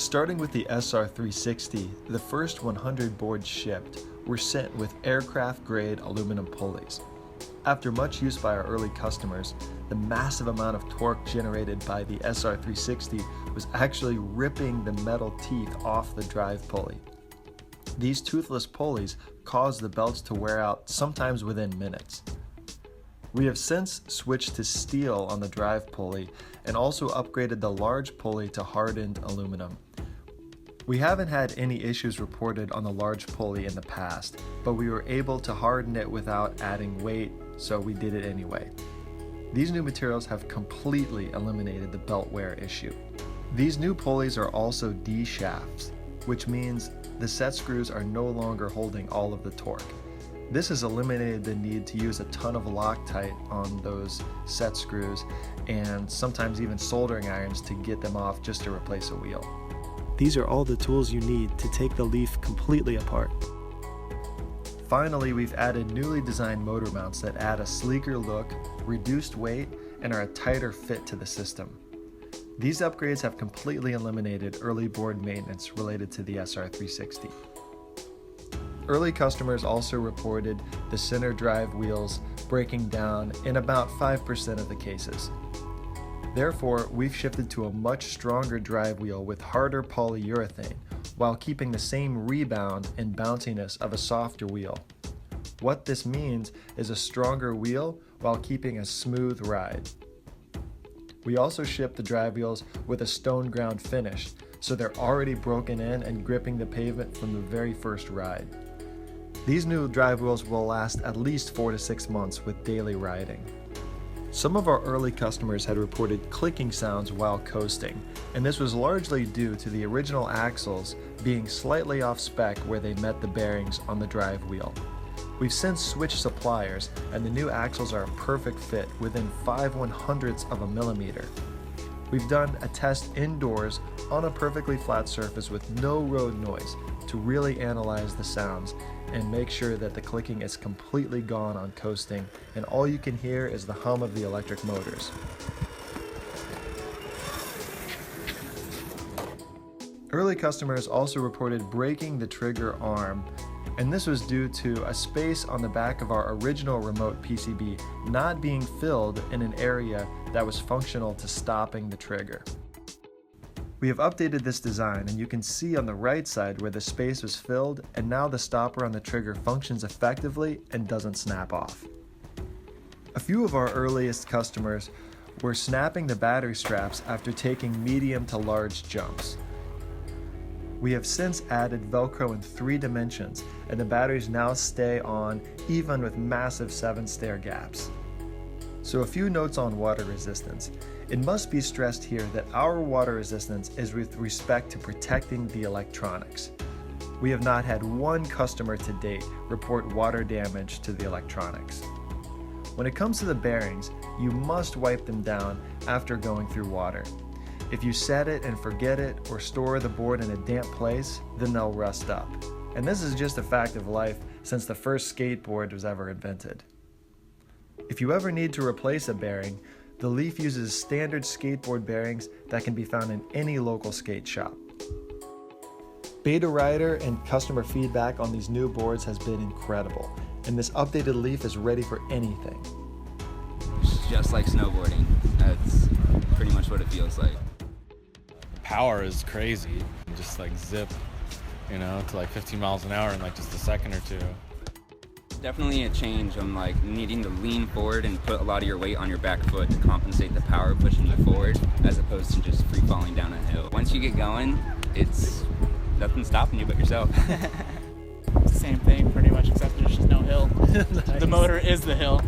Starting with the SR360, the first 100 boards shipped were sent with aircraft-grade aluminum pulleys. After much use by our early customers, the massive amount of torque generated by the SR360 was actually ripping the metal teeth off the drive pulley. These toothless pulleys caused the belts to wear out, sometimes within minutes. We have since switched to steel on the drive pulley and also upgraded the large pulley to hardened aluminum. We haven't had any issues reported on the large pulley in the past, but we were able to harden it without adding weight, so we did it anyway. These new materials have completely eliminated the belt wear issue. These new pulleys are also D shafts, which means the set screws are no longer holding all of the torque. This has eliminated the need to use a ton of Loctite on those set screws and sometimes even soldering irons to get them off just to replace a wheel. These are all the tools you need to take the LEIF completely apart. Finally, we've added newly designed motor mounts that add a sleeker look, reduced weight, and are a tighter fit to the system. These upgrades have completely eliminated early board maintenance related to the SR360. Early customers also reported the center drive wheels breaking down in about 5% of the cases. Therefore, we've shifted to a much stronger drive wheel with harder polyurethane, while keeping the same rebound and bounciness of a softer wheel. What this means is a stronger wheel while keeping a smooth ride. We also shipped the drive wheels with a stone ground finish, so they're already broken in and gripping the pavement from the very first ride. These new drive wheels will last at least 4 to 6 months with daily riding. Some of our early customers had reported clicking sounds while coasting, and this was largely due to the original axles being slightly off spec where they met the bearings on the drive wheel. We've since switched suppliers, and the new axles are a perfect fit within 5/100ths of a millimeter. We've done a test indoors on a perfectly flat surface with no road noise to really analyze the sounds and make sure that the clicking is completely gone on coasting, and all you can hear is the hum of the electric motors. Early customers also reported breaking the trigger arm, and this was due to a space on the back of our original remote PCB not being filled in an area that was functional to stopping the trigger. We have updated this design, and you can see on the right side where the space was filled, and now the stopper on the trigger functions effectively and doesn't snap off. A few of our earliest customers were snapping the battery straps after taking medium to large jumps. We have since added Velcro in 3 dimensions, and the batteries now stay on even with massive 7-stair gaps. So a few notes on water resistance. It must be stressed here that our water resistance is with respect to protecting the electronics. We have not had one customer to date report water damage to the electronics. When it comes to the bearings, you must wipe them down after going through water. If you set it and forget it or store the board in a damp place, then they'll rust up. And this is just a fact of life since the first skateboard was ever invented. If you ever need to replace a bearing, the LEIF uses standard skateboard bearings that can be found in any local skate shop. Beta rider and customer feedback on these new boards has been incredible, and this updated LEIF is ready for anything. It's just like snowboarding. That's pretty much what it feels like. Power is crazy. Just like zip, to like 15 miles an hour in like just a second or two. Definitely a change on like needing to lean forward and put a lot of your weight on your back foot to compensate the power pushing you forward, as opposed to just free falling down a hill. Once you get going, it's nothing stopping you but yourself. Same thing pretty much, except there's just no hill. Nice. The motor is the hill.